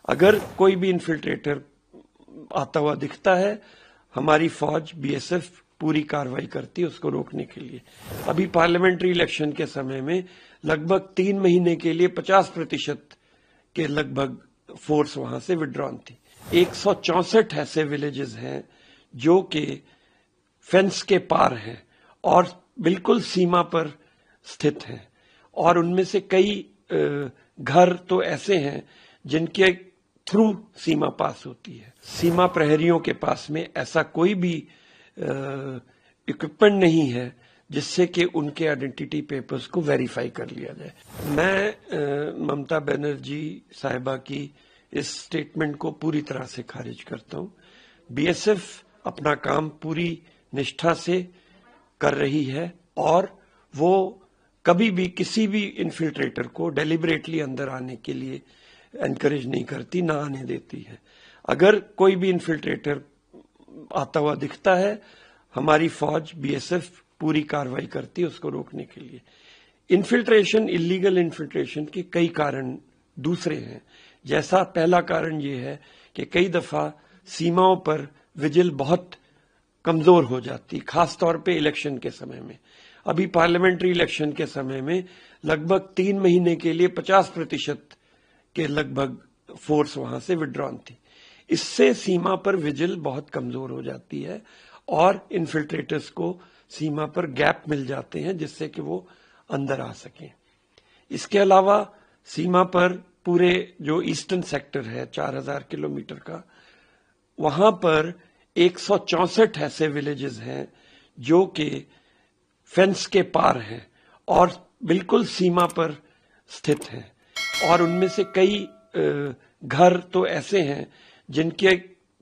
अगर कोई भी इन्फिल्ट्रेटर आता हुआ दिखता है, हमारी फौज बीएसएफ पूरी कार्रवाई करती है उसको रोकने के लिए। अभी पार्लियामेंट्री इलेक्शन के समय में लगभग 3 महीने के लिए 50% के लगभग फोर्स वहां से विड्रॉन थी। 164 ऐसे विलेजेस हैं जो कि फेंस के पार हैं और बिल्कुल सीमा पर स्थित हैं, और उनमें से कई घर तो ऐसे हैं जिनके थ्रू सीमा पास होती है। सीमा प्रहरियों के पास में ऐसा कोई भी इक्विपमेंट नहीं है जिससे कि उनके आइडेंटिटी पेपर्स को वेरीफाई कर लिया जाए। मैं ममता बनर्जी साहिबा की इस स्टेटमेंट को पूरी तरह से खारिज करता हूं। बीएसएफ अपना काम पूरी निष्ठा से कर रही है और वो कभी भी किसी भी इन्फिल्ट्रेटर को डेलिबरेटली अंदर आने के लिए एनकरेज नहीं करती, ना आने देती है। अगर कोई भी इन्फिल्ट्रेटर आता हुआ दिखता है, हमारी फौज बीएसएफ पूरी कार्रवाई करती है उसको रोकने के लिए। इन्फिल्ट्रेशन, इलीगल इन्फिल्ट्रेशन के कई कारण दूसरे हैं। जैसा पहला कारण ये है कि कई दफा सीमाओं पर विजिल बहुत कमजोर हो जाती, खासतौर पे इलेक्शन के समय में। अभी पार्लियामेंट्री इलेक्शन के समय में लगभग 3 महीने के लिए 50% के लगभग फोर्स वहां से विड्रॉन थी। इससे सीमा पर विजिल बहुत कमजोर हो जाती है और इन्फिल्ट्रेटर्स को सीमा पर गैप मिल जाते हैं जिससे कि वो अंदर आ सकें। इसके अलावा सीमा पर पूरे जो ईस्टर्न सेक्टर है 4000 किलोमीटर का, वहां पर 164 ऐसे विलेजेस हैं जो कि फेंस के पार हैं और बिल्कुल सीमा पर स्थित हैं, और उनमें से कई घर तो ऐसे हैं जिनके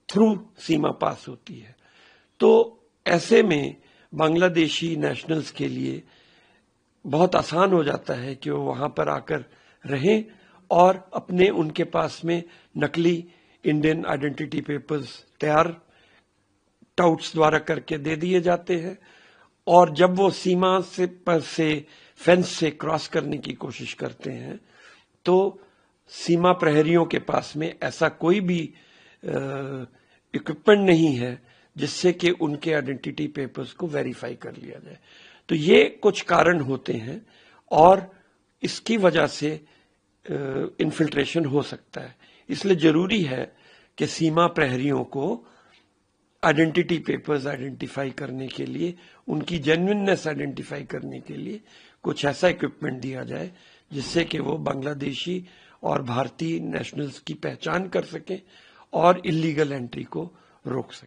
थ्रू सीमा पास होती है। तो ऐसे में बांग्लादेशी नेशनल्स के लिए बहुत आसान हो जाता है कि वो वहां पर आकर रहें और अपने उनके पास में नकली इंडियन आइडेंटिटी पेपर्स तैयार टाउट्स द्वारा करके दे दिए जाते हैं, और जब वो सीमा से फेंस से क्रॉस करने की कोशिश करते हैं तो सीमा प्रहरियों के पास में ऐसा कोई भी इक्विपमेंट नहीं है जिससे कि उनके आइडेंटिटी पेपर्स को वेरीफाई कर लिया जाए। तो ये कुछ कारण होते हैं और इसकी वजह से इन्फिल्ट्रेशन हो सकता है। इसलिए जरूरी है कि सीमा प्रहरियों को आइडेंटिटी पेपर्स आइडेंटिफाई करने के लिए, उनकी जेन्युइननेस आइडेंटिफाई करने के लिए कुछ ऐसा इक्विपमेंट दिया जाए जिससे कि वो बांग्लादेशी और भारतीय नेशनल्स की पहचान कर सकें और इलीगल एंट्री को रोक सकें।